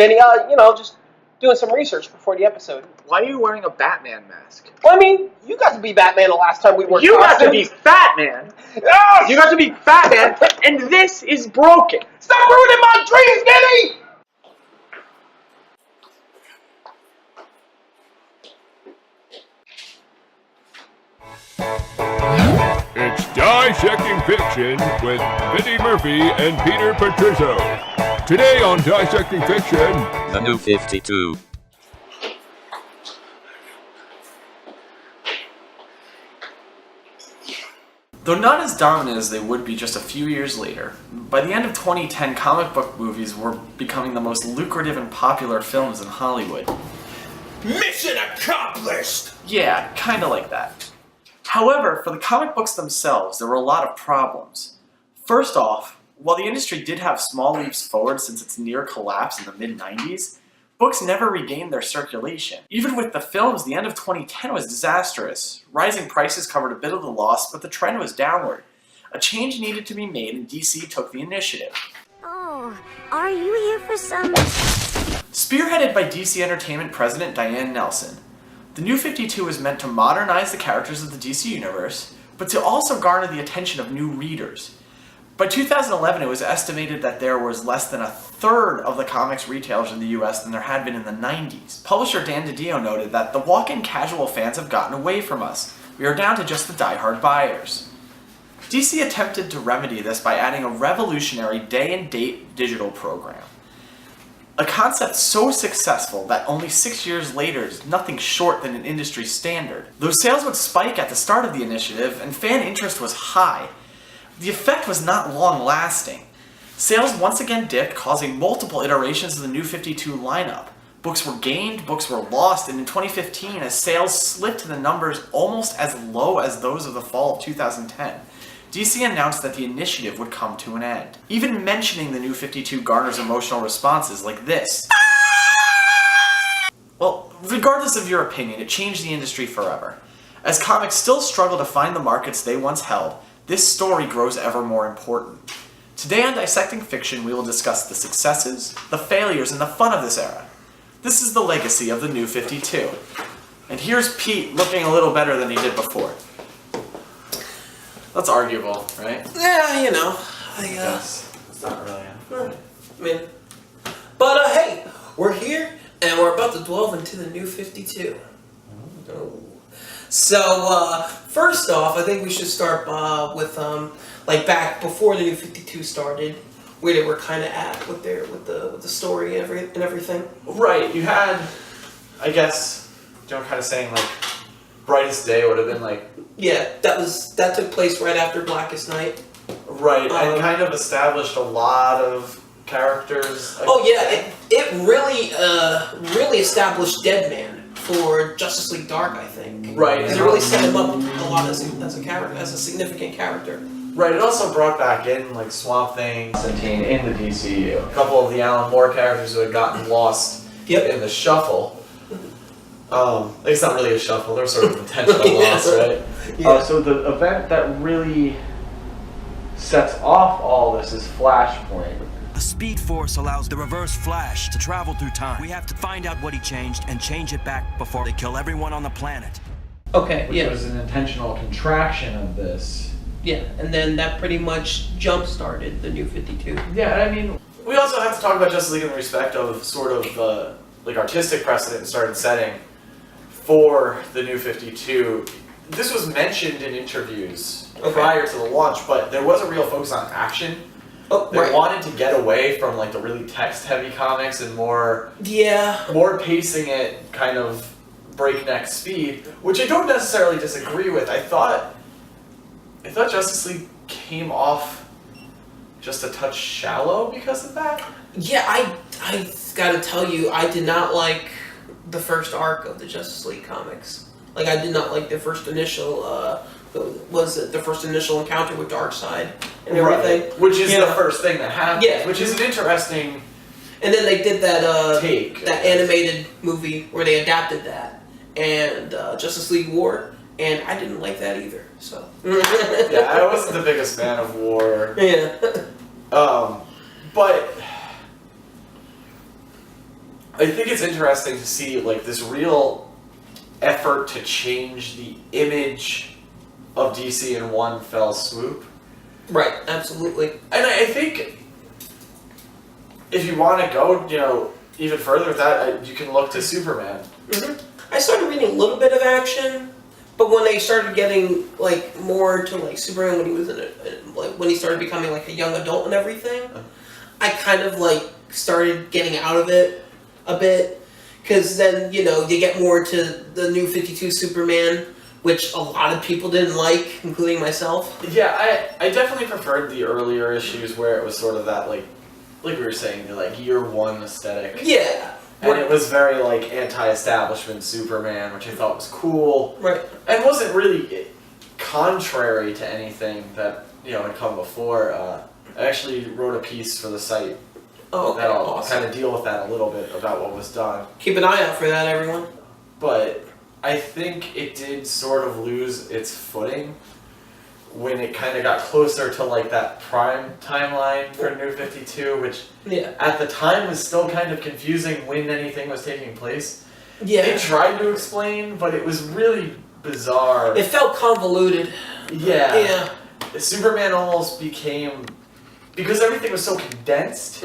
Vinny. Just doing some research before the episode. Why are you wearing a Batman mask? Well, I mean, you got to be Batman the last time we were. You got to be Batman. Yes! You got to be Batman, and this is broken. Stop ruining my dreams, Vinny! It's Dissecting Fiction with Vinny Murphy and Peter Patrizzo. Today on Dissecting Fiction, The New 52. Though not as dominant as they would be just a few years later, by the end of 2010, comic book movies were becoming the most lucrative and popular films in Hollywood. Mission accomplished! Yeah, kinda like that. However, for the comic books themselves, there were a lot of problems. First off, while the industry did have small leaps forward since its near collapse in the mid-90s, books never regained their circulation. Even with the films, the end of 2010 was disastrous. Rising prices covered a bit of the loss, but the trend was downward. A change needed to be made, and DC took the initiative. Oh, are you here for some... Spearheaded by DC Entertainment president Diane Nelson, the New 52 was meant to modernize the characters of the DC Universe, but to also garner the attention of new readers. By 2011, it was estimated that there was less than a third of the comics retailers in the US than there had been in the 90s. Publisher Dan DiDio noted that the walk-in casual fans have gotten away from us. We are down to just the die-hard buyers. DC attempted to remedy this by adding a revolutionary day-and-date digital program. A concept so successful that only 6 years later is nothing short than an industry standard. Though sales would spike at the start of the initiative and fan interest was high, the effect was not long-lasting. Sales once again dipped, causing multiple iterations of the New 52 lineup. Books were gained, books were lost, and in 2015, as sales slipped to the numbers almost as low as those of the fall of 2010, DC announced that the initiative would come to an end. Even mentioning the New 52 garners emotional responses like this. Well, regardless of your opinion, it changed the industry forever. As comics still struggle to find the markets they once held, this story grows ever more important. Today on Dissecting Fiction, we will discuss the successes, the failures, and the fun of this era. This is the legacy of the New 52. And here's Pete looking a little better than he did before. That's arguable, right? Yeah, I guess. It's not really. But hey, we're here and we're about to delve into the New 52. Oh. So, first off, I think we should start with back before the New 52 started, where they were kind of at with the story and everything. Right. You had, I guess, kind of saying Brightest Day would have been Yeah, that took place right after Blackest Night. Right, and kind of established a lot of characters. It really established Deadman for Justice League Dark, I think. Right. Because it really set him up a lot as a character, as a significant character. Right, it also brought back in Swamp Thing, Constantine in the DCU. A couple of the Alan Moore characters who had gotten lost in the shuffle. It's not really a shuffle, they're sort of intentional loss, right? Yeah. So the event that really sets off all this is Flashpoint. The Speed Force allows the Reverse Flash to travel through time. We have to find out what he changed and change it back before they kill everyone on the planet. Okay, Which was an intentional contraction of this. Yeah, and then that pretty much jump-started the New 52. Yeah, I mean, we also have to talk about Justice League in the respect of sort of artistic precedent started setting for the New 52. This was mentioned in interviews prior to the launch, but there was a real focus on action. They wanted to get away from the really text-heavy comics and more pacing it kind of breakneck speed, which I don't necessarily disagree with. I thought Justice League came off just a touch shallow because of that. Yeah, I gotta tell you, I did not like the first arc of the Justice League comics. I did not like the first initial encounter with Darkseid and everything. Right. Which is the first thing that happened. Yeah. Which is an interesting And then they did that take. That animated movie where they adapted that and Justice League War, and I didn't like that either. So yeah, I wasn't the biggest fan of War. Yeah. But I think it's interesting to see like this real effort to change the image of DC in one fell swoop. Right, absolutely. And I think if you want to go, even further with that, you can look to Superman. I started reading a little bit of action, but when they started getting like more to like Superman when he was when he started becoming like a young adult and everything, I kind of like started getting out of it a bit, because then you get more to the new 52 Superman, which a lot of people didn't like, including myself. Yeah, I definitely preferred the earlier issues where it was sort of that like we were saying, the like year one aesthetic. Yeah. And it was very like anti-establishment Superman, which I thought was cool. Right. And wasn't really contrary to anything that had come before. I actually wrote a piece for the site that'll kind of deal with that a little bit about what was done. Keep an eye out for that, everyone. But I think it did sort of lose its footing when it kind of got closer to like that prime timeline for New 52, which at the time was still kind of confusing when anything was taking place. Yeah. They tried to explain, but it was really bizarre. It felt convoluted. Yeah. Yeah. Superman almost became, because everything was so condensed,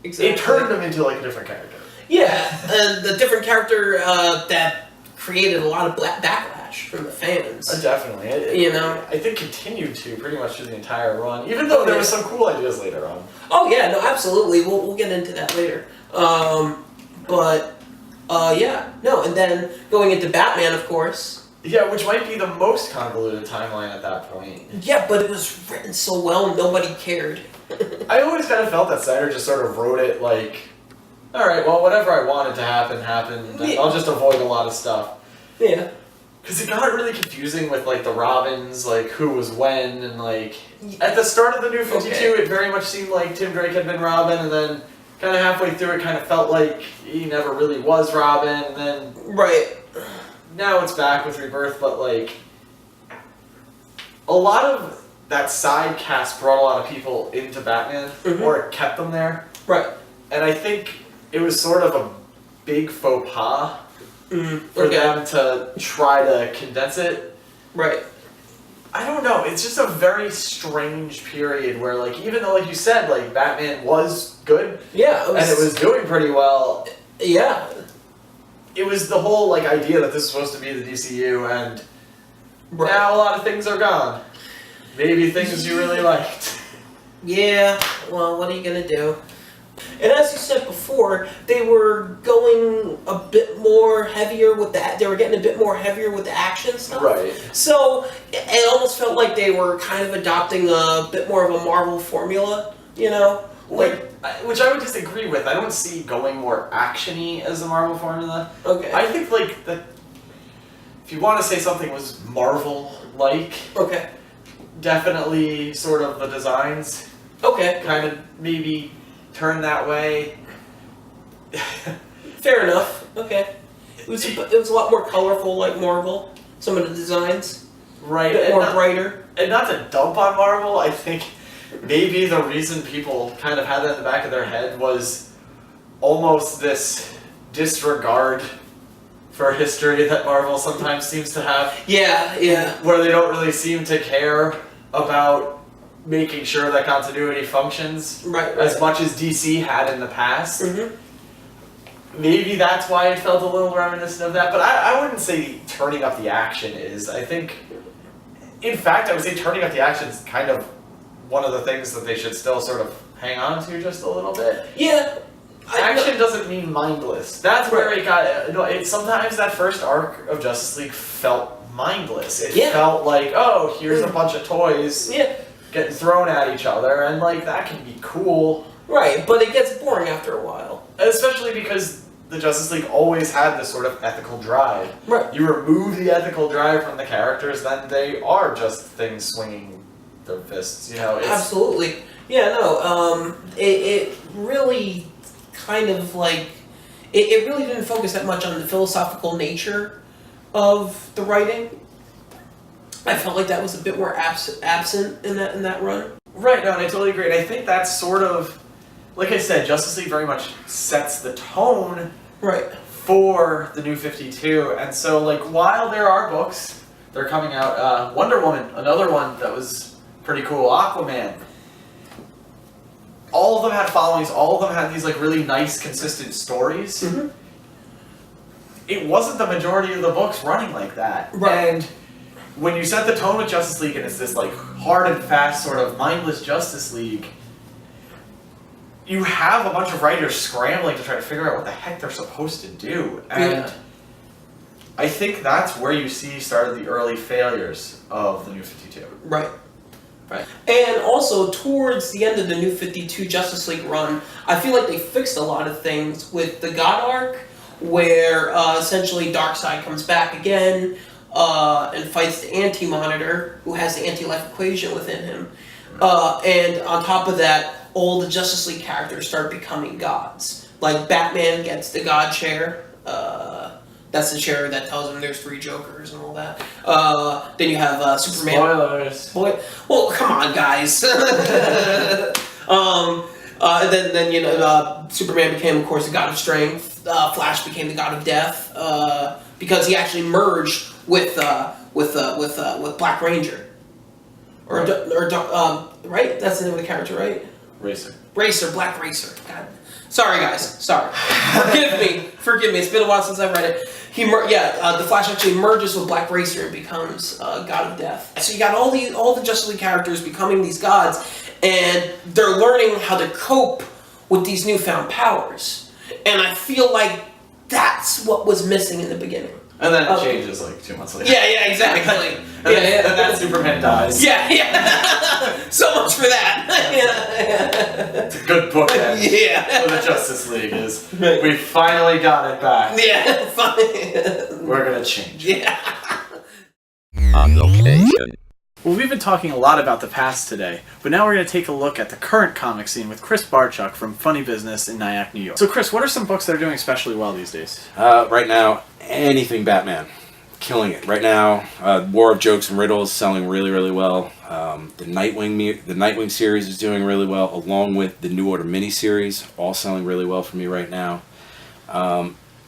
Exactly. it turned him into like a different character. Yeah, and the different character that created a lot of backlash from the fans. Definitely. I think continued to pretty much through the entire run, even though there was some cool ideas later on. Oh yeah, no, absolutely. We'll get into that later. And then going into Batman, of course. Yeah, which might be the most convoluted timeline at that point. Yeah, but it was written so well, nobody cared. I always kind of felt that Snyder just sort of wrote it like, all right, well, whatever I wanted to happen, happened. Yeah. I'll just avoid a lot of stuff. Yeah. Because it got really confusing with, like, the Robins, like, who was when, and, like, at the start of the New 52, it very much seemed like Tim Drake had been Robin, and then kind of halfway through it kind of felt like he never really was Robin, and then... Right. Now it's back with Rebirth, but, like, a lot of that side cast brought a lot of people into Batman, or it kept them there. Right. And I think it was sort of a big faux pas for them to try to condense it. Right. I don't know. It's just a very strange period where, like, even though, like you said, like, Batman was good. Yeah. And it was doing pretty well. Yeah. It was the whole, like, idea that this was supposed to be the DCU, and now a lot of things are gone. Maybe things you really liked. Yeah. Well, what are you gonna do? And as you said before, they were going a bit more heavier with that. They were getting a bit more heavier with the action stuff. Right. So it almost felt like they were kind of adopting a bit more of a Marvel formula, Which I would disagree with. I don't see going more action-y as a Marvel formula. Okay. I think, like, that if you want to say something was Marvel-like, definitely sort of the designs. Kind of maybe turn that way. Fair enough. Okay. It was a lot more colorful, like Marvel. Some of the designs. Right. A bit more brighter. And not to dump on Marvel, I think maybe the reason people kind of had that in the back of their head was almost this disregard for history that Marvel sometimes seems to have. Yeah. Where they don't really seem to care about making sure that continuity functions as much as DC had in the past. Maybe that's why it felt a little reminiscent of that, but I wouldn't say turning up the action is. I think, in fact, I would say turning up the action is kind of one of the things that they should still sort of hang on to just a little bit. Yeah. Action doesn't mean mindless. That's where it got... sometimes that first arc of Justice League felt mindless. It felt like, oh, here's a bunch of toys getting thrown at each other, and, like, that can be cool. Right, but it gets boring after a while. Especially because the Justice League always had this sort of ethical drive. Right. You remove the ethical drive from the characters, then they are just things swinging their fists, Absolutely. Yeah, no, it really kind of, like, it really didn't focus that much on the philosophical nature of the writing. I felt like that was a bit more absent in that run. Right, no, and I totally agree. And I think that's sort of like I said, Justice League very much sets the tone Right. for the New 52, and so like while there are books, they're coming out. Wonder Woman, another one that was pretty cool. Aquaman. All of them had followings. All of them had these like really nice, consistent stories. Mm-hmm. It wasn't the majority of the books running like that, Right. and when you set the tone with Justice League, and it's this like hard and fast sort of mindless Justice League, you have a bunch of writers scrambling to try to figure out what the heck they're supposed to do. And Yeah. I think that's where you see started the early failures of the New 52. Right. Right. And also, towards the end of the New 52 Justice League run, I feel like they fixed a lot of things with the God arc, where essentially Darkseid comes back again and fights the Anti-Monitor, who has the anti-life equation within him. And on top of that, all the Justice League characters start becoming gods. Like Batman gets the God chair. That's the chair that tells him there's 3 Jokers and all that. Then you have Superman. Spoilers. Well, come on, guys. Then you know, Superman became, of course, the God of Strength. Flash became the God of Death because he actually merged with Black Ranger. Right? That's the name of the character, right? Racer. Black Racer. God. Sorry, guys. Sorry. Forgive me. It's been a while since I've read it. The Flash actually merges with Black Racer and becomes God of Death. So you got all the Justice League characters becoming these gods, and they're learning how to cope with these newfound powers. And I feel like that's what was missing in the beginning. And then it changes like 2 months later. Yeah, exactly. And then Superman dies. Yeah. So much for that. It's a good book end for the Justice League is we finally got it back. Yeah, fine. We're gonna change. Yeah. On location. Well, we've been talking a lot about the past today, but now we're going to take a look at the current comic scene with Chris Barchuk from Funny Business in Nyack, New York. So Chris, what are some books that are doing especially well these days? Right now, anything Batman. Killing it. Right now, War of Jokes and Riddles selling really, really well. The Nightwing series is doing really well, along with the New Order miniseries, all selling really well for me right now.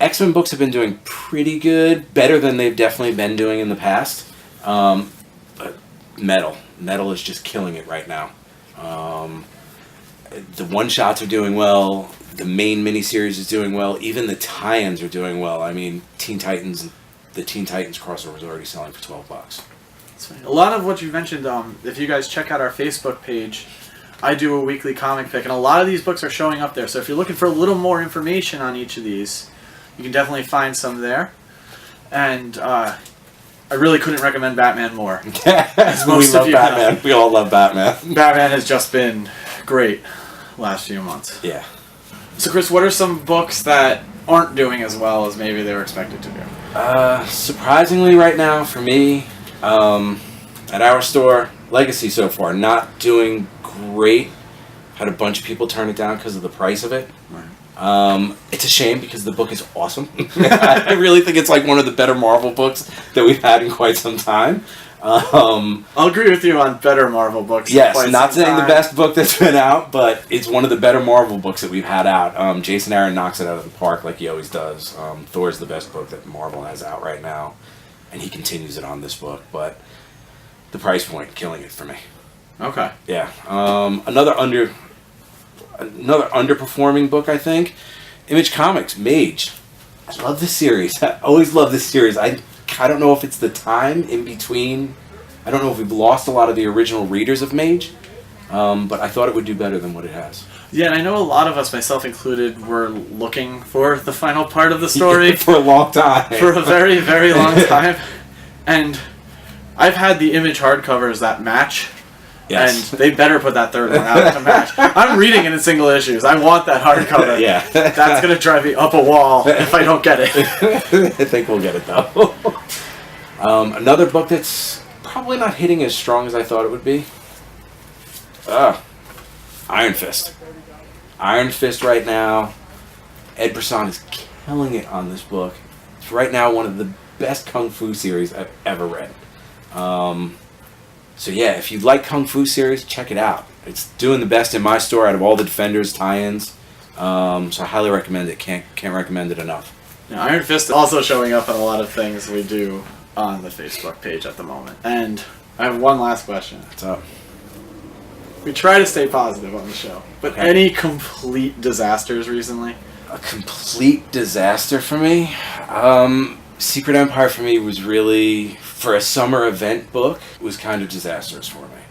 X-Men books have been doing pretty good, better than they've definitely been doing in the past. But Metal is just killing it right now. The one-shots are doing well. The main miniseries is doing well. Even the tie-ins are doing well. I mean, the Teen Titans crossover is already selling for $12. A lot of what you mentioned, if you guys check out our Facebook page, I do a weekly comic pick, and a lot of these books are showing up there. So if you're looking for a little more information on each of these, you can definitely find some there. And I really couldn't recommend Batman more. We love Batman. Know. We all love Batman. Batman has just been great last few months. Yeah. So Chris, what are some books that aren't doing as well as maybe they were expected to do? Surprisingly right now for me, at our store, Legacy so far, not doing great. Had a bunch of people turn it down because of the price of it. Right. It's a shame because the book is awesome. I really think it's like one of the better Marvel books that we've had in quite some time. I'll agree with you on better Marvel books. Yes, not saying the best book that's been out, but it's one of the better Marvel books that we've had out. Jason Aaron knocks it out of the park like he always does. Thor's the best book that Marvel has out right now, and he continues it on this book, but the price point, killing it for me. Okay. Yeah. Another underperforming book, I think. Image Comics, Mage. I love this series. I always love this series. I don't know if it's the time in between. I don't know if we've lost a lot of the original readers of Mage, but I thought it would do better than what it has. Yeah, and I know a lot of us, myself included, were looking for the final part of the story. For a long time. For a very, very long time. And I've had the Image hardcovers that match. Yes. And they better put that third one out to match. I'm reading it in single issues. I want that hardcover. Yeah. That's going to drive me up a wall if I don't get it. I think we'll get it, though. Another book that's probably not hitting as strong as I thought it would be. Iron Fist. Iron Fist right now. Ed Brisson is killing it on this book. It's right now one of the best Kung Fu series I've ever read. So yeah, if you like Kung Fu series, check it out. It's doing the best in my store out of all the Defenders tie-ins. So I highly recommend it. Can't recommend it enough. Now, Iron Fist is also showing up in a lot of things we do on the Facebook page at the moment. And I have one last question. What's up? We try to stay positive on the show, but Okay. any complete disasters recently? A complete disaster for me? Secret Empire for me was really, for a summer event book, was kind of disastrous for me.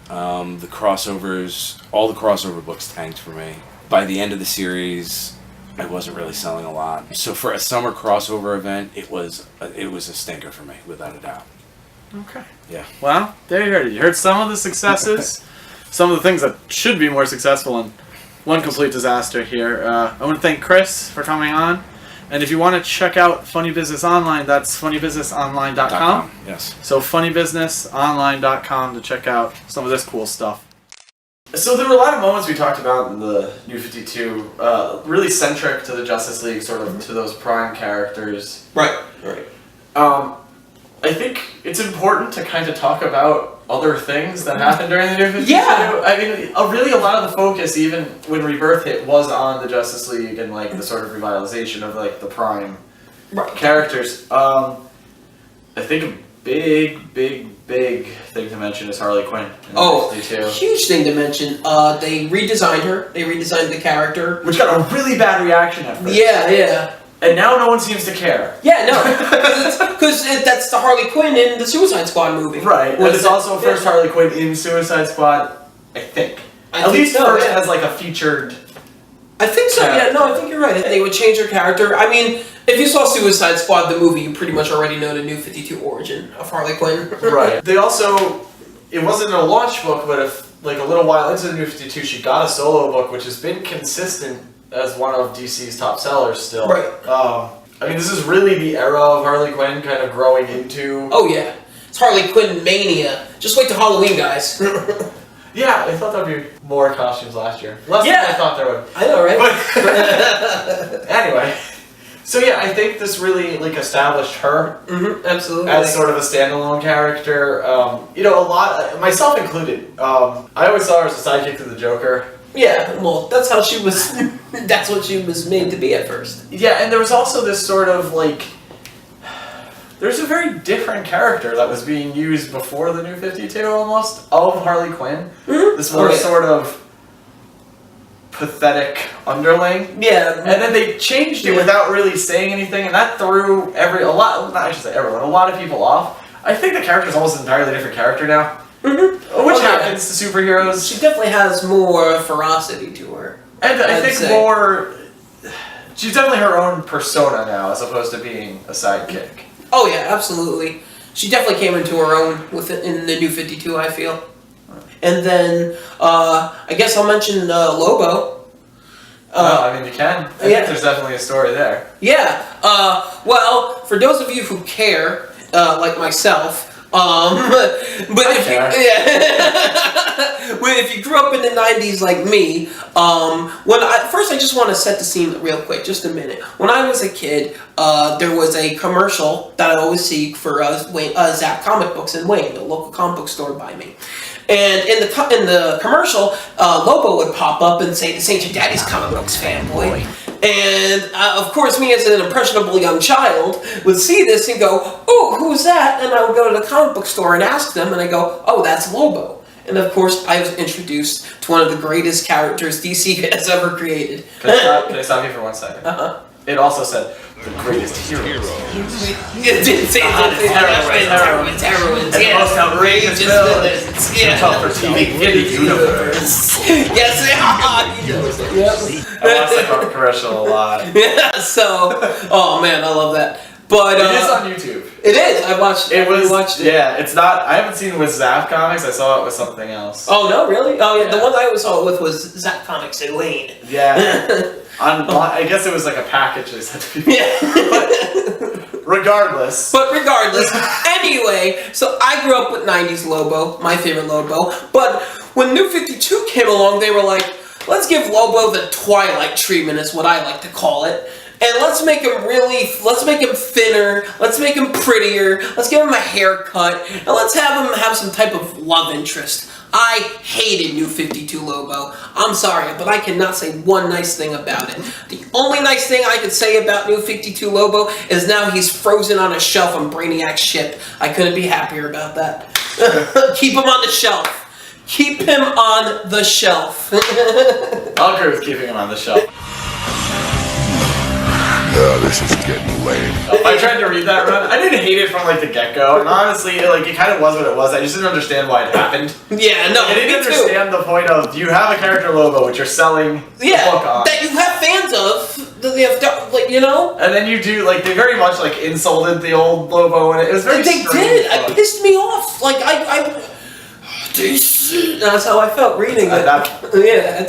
The crossovers, all the crossover books tanked for me. By the end of the series, I wasn't really selling a lot. So for a summer crossover event, it was a stinker for me, without a doubt. Okay. Yeah. Well, there you heard it. You heard some of the successes, some of the things that should be more successful, and one complete disaster here. I want to thank Chris for coming on. And if you want to check out Funny Business Online, that's funnybusinessonline.com. Yes. So funnybusinessonline.com to check out some of this cool stuff. So there were a lot of moments we talked about in the New 52, really centric to the Justice League, sort of to those prime characters. Right. I think it's important to kind of talk about other things that happened during the New 52. Yeah. I mean, really a lot of the focus, even when Rebirth hit, was on the Justice League and like the sort of revitalization of like the prime characters. I think a big thing to mention is Harley Quinn in the 52. Huge thing to mention. They redesigned her. They redesigned the character, Which got a really bad reaction at first. Yeah. And now no one seems to care. Yeah, no, because that's the Harley Quinn in the Suicide Squad movie. Right, and it's also first Harley Quinn in Suicide Squad, I think. At least first as like a featured... I think so, yeah, no, I think you're right. They would change her character. I mean, if you saw Suicide Squad, the movie, you pretty much already know the New 52 origin of Harley Quinn. Right. They also, it wasn't a launch book, but if like a little while into the New 52, she got a solo book, which has been consistent as one of DC's top sellers still. Right. I mean, this is really the era of Harley Quinn kind of growing into... Oh, yeah. It's Harley Quinn mania. Just wait till Halloween, guys. Yeah, I thought there'd be more costumes last year. Less than I thought there would. I know, right? But anyway. So yeah, I think this really like established her absolutely as sort of a standalone character. You know, a lot, myself included. I always saw her as a sidekick to the Joker. Yeah, well, that's how she was. That's what she was made to be at first. Yeah, and there was also this sort of like. There's a very different character that was being used before the New 52 almost of Harley Quinn. This more sort of pathetic underling. Yeah. And then they changed it without really saying anything, and that threw a lot of people off. I think the character's almost an entirely different character now. Which happens to superheroes. She definitely has more ferocity to her. And I think more... She's definitely her own persona now, as opposed to being a sidekick. Oh yeah, absolutely. She definitely came into her own in the New 52, I feel. And then, I guess I'll mention Lobo. I mean, you can. I think there's definitely a story there. Yeah. Well, for those of you who care, like myself, but if you grew up in the 90s like me, first I just want to set the scene real quick, just a minute. When I was a kid, there was a commercial that I'd always see for Zap Comic Books in Wayne, the local comic book store by me. And in the commercial, Lobo would pop up and say, "This ain't your daddy's comic books, fanboy." And of course, me as an impressionable young child would see this and go, "Oh, who's that?" And I would go to the comic book store and ask them, and I go, "Oh, that's Lobo." And of course, I was introduced to one of the greatest characters DC has ever created. Can I stop you for 1 second? It also said, the greatest heroes. It didn't say heroines, and the most outrageous villains. Yeah. Tough for TV in the universe. Yes, I watched that commercial a lot. Yeah, so, oh man, I love that. But it is on YouTube. It is. I watched it. Yeah, it's not. I haven't seen it with Zap Comics. I saw it with something else. Oh no, really? Oh yeah, the one I saw it with was Zap Comics in Wayne. Yeah. I guess it was like a package they sent to people. Yeah. But regardless, anyway, so I grew up with 90s Lobo, my favorite Lobo. But when New 52 came along, they were like, let's give Lobo the Twilight treatment, is what I like to call it. and let's make him thinner, let's make him prettier, let's give him a haircut, and let's have him have some type of love interest. I hated New 52 Lobo. I'm sorry, but I cannot say one nice thing about it. The only nice thing I could say about New 52 Lobo is now he's frozen on a shelf on Brainiac's ship. I couldn't be happier about that. Keep him on the shelf. Keep him on the shelf. I'll agree with keeping him on the shelf. Yeah, this is getting lame. I tried to read that run. I didn't hate it from like the get-go, and honestly, like it kind of was what it was. I just didn't understand why it happened. Yeah, no, I didn't understand the point of you have a character Lobo, which you're selling the book on, that you have fans of, that they have, like, you know, and then you do like they very much like insulted the old Lobo, and it was very. They did. It pissed me off. Like that's how I felt reading it. At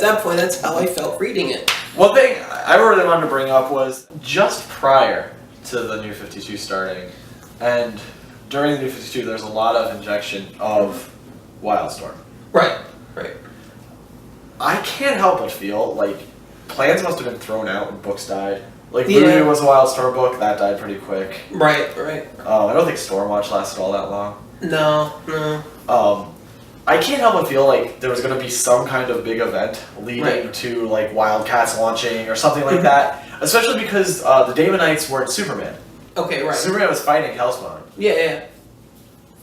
that point, that's how I felt reading it. One thing I really wanted to bring up was just prior to the New 52 starting, and during the New 52, there's a lot of injection of Wildstorm. Right. I can't help but feel like plans must have been thrown out when books died. Like, Voodoo was a Wildstorm book, that died pretty quick. Right. I don't think Stormwatch lasted all that long. No. I can't help but feel like there was going to be some kind of big event leading to, like, Wildcats launching or something like that. Especially because the Damonites weren't Superman. Okay, right. Superman was fighting Hellspawn. Yeah.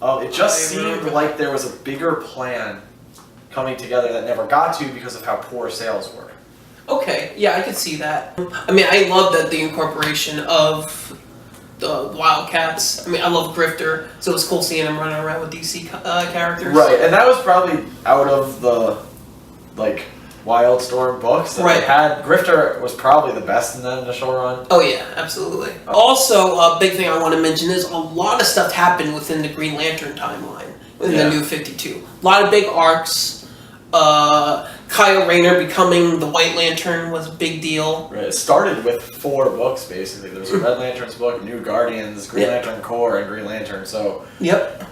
It just seemed like there was a bigger plan coming together that never got to because of how poor sales were. Okay, yeah, I could see that. I mean, I love that the incorporation of the Wildcats. I mean, I love Grifter, so it was cool seeing him running around with DC characters. Right, and that was probably out of the, like, Wildstorm books that they had. Grifter was probably the best in that initial run. Oh yeah, absolutely. Also, a big thing I want to mention is a lot of stuff happened within the Green Lantern timeline in the New 52. A lot of big arcs. Kyle Rayner becoming the White Lantern was a big deal. Right, it started with 4 books, basically. There was a Red Lantern's book, New Guardians, Green Lantern Corps, and Green Lantern, so... Yep.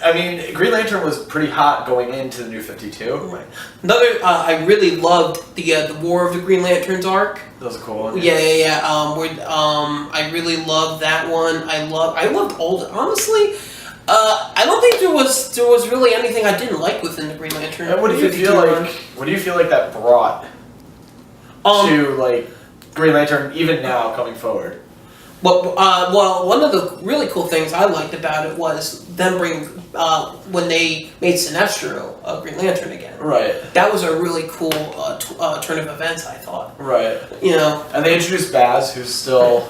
I mean, Green Lantern was pretty hot going into the New 52. Right. Another, I really loved the War of the Green Lanterns arc. That was a cool one. Yeah. I really loved that one. I loved all. Honestly, I don't think there was really anything I didn't like within the Green Lantern. And what do you feel like that brought to like Green Lantern even now coming forward? Well, one of the really cool things I liked about it was them when they made Sinestro Green Lantern again. Right. That was a really cool turn of events, I thought. Right. You know. And they introduced Baz, who's still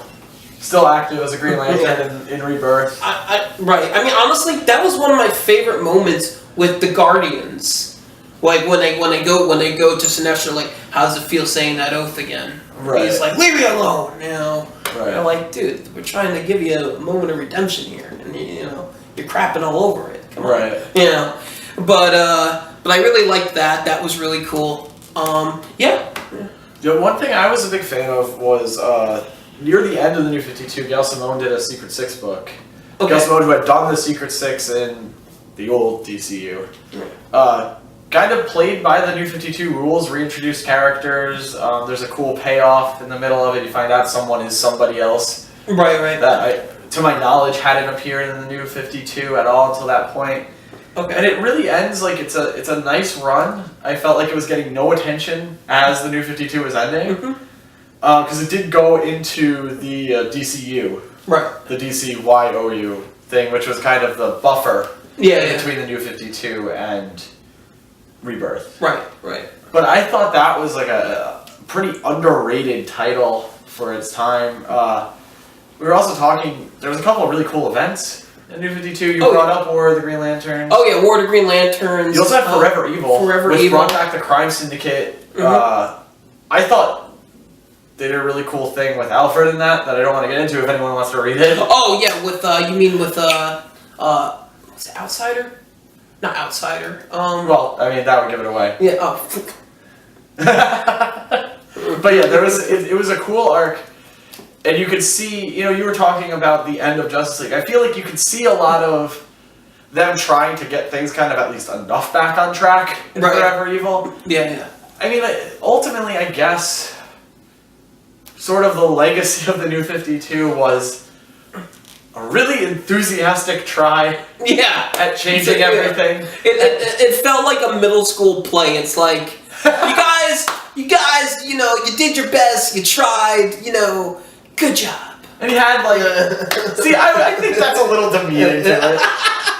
active as a Green Lantern in Rebirth. Right. I mean, honestly, that was one of my favorite moments with the Guardians. Like when they go to Sinestro, like, how does it feel saying that oath again? Right. He's like, leave me alone, you know. Right. I'm like, dude, we're trying to give you a moment of redemption here, and you know, you're crapping all over it. Come on. You know. But I really liked that. That was really cool. Yeah. The one thing I was a big fan of was near the end of the New 52, Gail Simone did a Secret Six book. Okay. Gail Simone, who had done the Secret Six in the old DCU, kind of played by the New 52 rules, reintroduced characters. There's a cool payoff in the middle of it. You find out someone is somebody else. Right. That, to my knowledge, hadn't appeared in the New 52 at all until that point. Okay. And it really ends like it's a nice run. I felt like it was getting no attention as the New 52 was ending. Because it did go into the DCU. Right. The DCYOU thing, which was kind of the buffer between the New 52 and Rebirth. Right. But I thought that was like a pretty underrated title for its time. We were also talking, there was a couple of really cool events in New 52. You brought up War of the Green Lanterns. Oh yeah, War of the Green Lanterns. You also had Forever Evil, which Evil. brought back the Crime Syndicate. I thought they did a really cool thing with Alfred in that I don't want to get into if anyone wants to read it. Oh yeah, with you mean with what's it, Outsider? Not Outsider. Well, I mean that would give it away. Yeah. But yeah, it was a cool arc, and you could see. You know, you were talking about the end of Justice League. I feel like you could see a lot of them trying to get things kind of at least enough back on track in Forever Evil. Yeah. I mean, ultimately, I guess sort of the legacy of the New 52 was a really enthusiastic try at changing everything. It felt like a middle school play. It's like, you guys, you know, you did your best, you tried, you know, good job. And he had see, I think that's a little demeaning to it.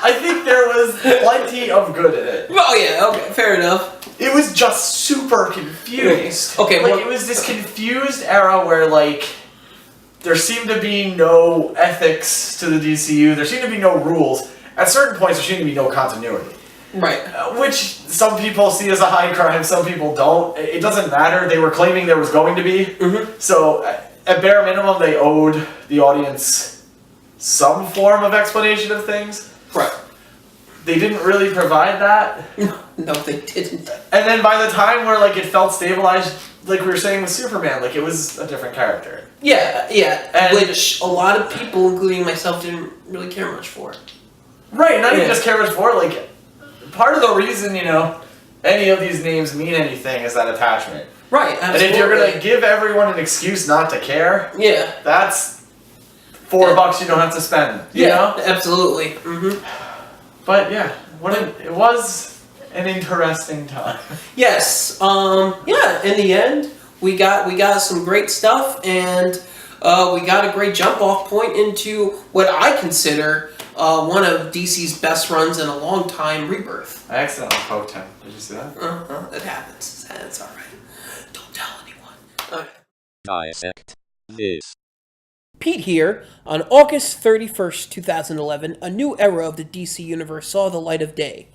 I think there was plenty of good in it. Oh yeah, okay, fair enough. It was just super confused. Okay, it was this confused era where there seemed to be no ethics to the DCU. There seemed to be no rules. At certain points, there seemed to be no continuity. Right. Which some people see as a high crime, some people don't. It doesn't matter. They were claiming there was going to be. Mm-hmm. So, at bare minimum, they owed the audience some form of explanation of things. Right. They didn't really provide that. No, they didn't. And then by the time where it felt stabilized, like we were saying with Superman, it was a different character. Yeah, And which a lot of people, including myself, didn't really care much for. Right, not even just care much for it. Part of the reason, any of these names mean anything is that attachment. Right, absolutely. And if you're going to give everyone an excuse not to care, that's $4 you don't have to spend. You know? Absolutely. Mm-hmm. But it was an interesting time. Yes. In the end, we got some great stuff, and we got a great jump off point into what I consider one of DC's best runs in a long time, Rebirth. I accidentally poked him. Did you see that? It happens. It's all right. Don't tell anyone. Okay. Dissect this. Pete here. On August 31st, 2011, a new era of the DC Universe saw the light of day.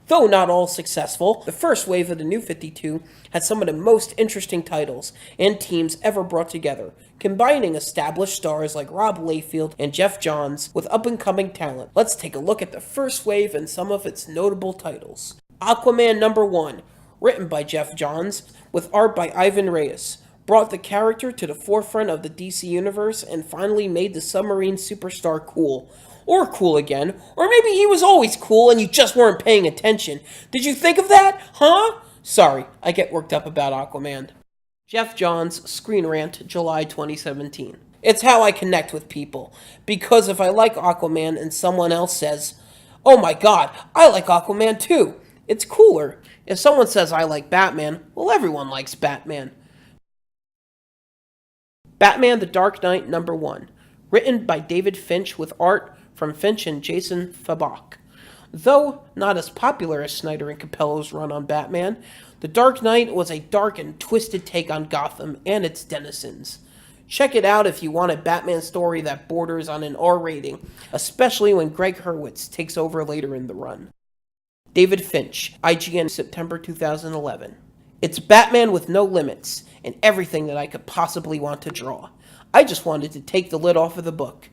Though not all successful, the first wave of the New 52 had some of the most interesting titles and teams ever brought together, combining established stars like Rob Liefeld and Jeff Johns with up-and-coming talent. Let's take a look at the first wave and some of its notable titles. Aquaman #1, written by Jeff Johns, with art by Ivan Reyes, brought the character to the forefront of the DC Universe and finally made the submarine superstar cool. Or cool again. Or maybe he was always cool and you just weren't paying attention. Did you think of that? Huh? Sorry, I get worked up about Aquaman. Jeff Johns, Screen Rant, July 2017. It's how I connect with people. Because if I like Aquaman and someone else says, "Oh my god, I like Aquaman too," it's cooler. If someone says I like Batman, well, everyone likes Batman. Batman the Dark Knight #1. Written by David Finch with art from Finch and Jason Fabok. Though not as popular as Snyder and Capello's run on Batman, The Dark Knight was a dark and twisted take on Gotham and its denizens. Check it out if you want a Batman story that borders on an R rating, especially when Greg Hurwitz takes over later in the run. David Finch, IGN, September 2011. It's Batman with no limits, and everything that I could possibly want to draw. I just wanted to take the lid off of the book.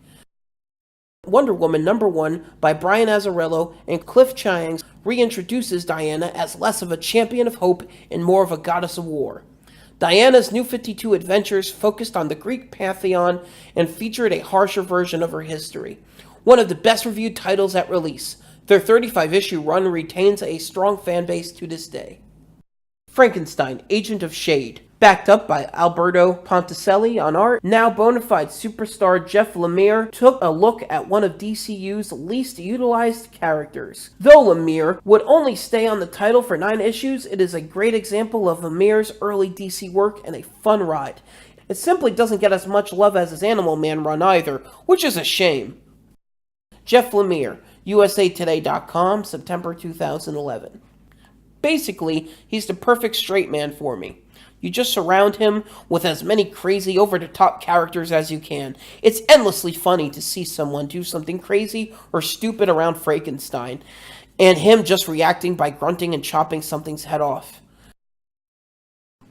Wonder Woman #1 by Brian Azzarello and Cliff Chiang reintroduces Diana as less of a champion of hope and more of a goddess of war. Diana's New 52 adventures focused on the Greek pantheon and featured a harsher version of her history. One of the best reviewed titles at release, their 35-issue run retains a strong fanbase to this day. Frankenstein, Agent of Shade. Backed up by Alberto Ponticelli on art, now bona fide superstar Jeff Lemire took a look at one of DCU's least utilized characters. Though Lemire would only stay on the title for 9 issues, it is a great example of Lemire's early DC work and a fun ride. It simply doesn't get as much love as his Animal Man run either, which is a shame. Jeff Lemire, USAToday.com, September 2011. Basically, he's the perfect straight man for me. You just surround him with as many crazy, over-the-top characters as you can. It's endlessly funny to see someone do something crazy or stupid around Frankenstein, and him just reacting by grunting and chopping something's head off.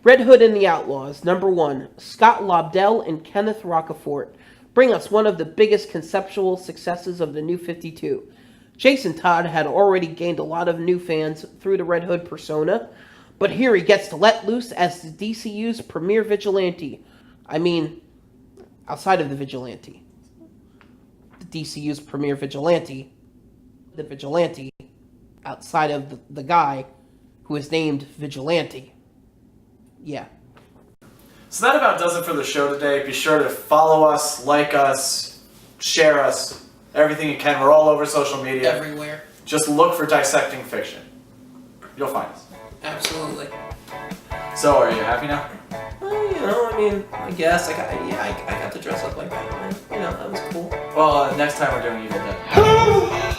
Red Hood and the Outlaws, #1, Scott Lobdell and Kenneth Rocafort, bring us one of the biggest conceptual successes of the New 52. Jason Todd had already gained a lot of new fans through the Red Hood persona, but here he gets to let loose as the DCU's premier vigilante. I mean, outside of the vigilante. The DCU's premier vigilante. The vigilante outside of the guy who is named Vigilante. Yeah. So that about does it for the show today. Be sure to follow us, like us, share us, everything you can. We're all over social media. Everywhere. Just look for Dissecting Fiction. You'll find us. Absolutely. So, are you happy now? I mean, I guess I got to dress up like Batman. That was cool. Well, next time we're doing Evil Dead.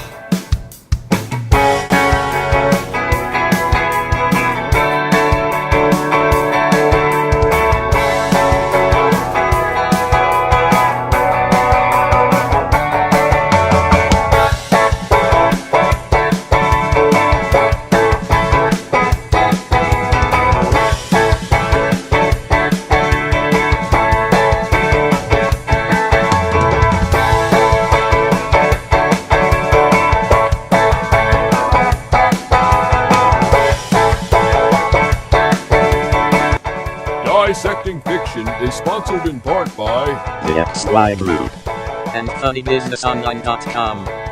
Dissecting Fiction is sponsored in part by the XY Group and funnybusinessonline.com.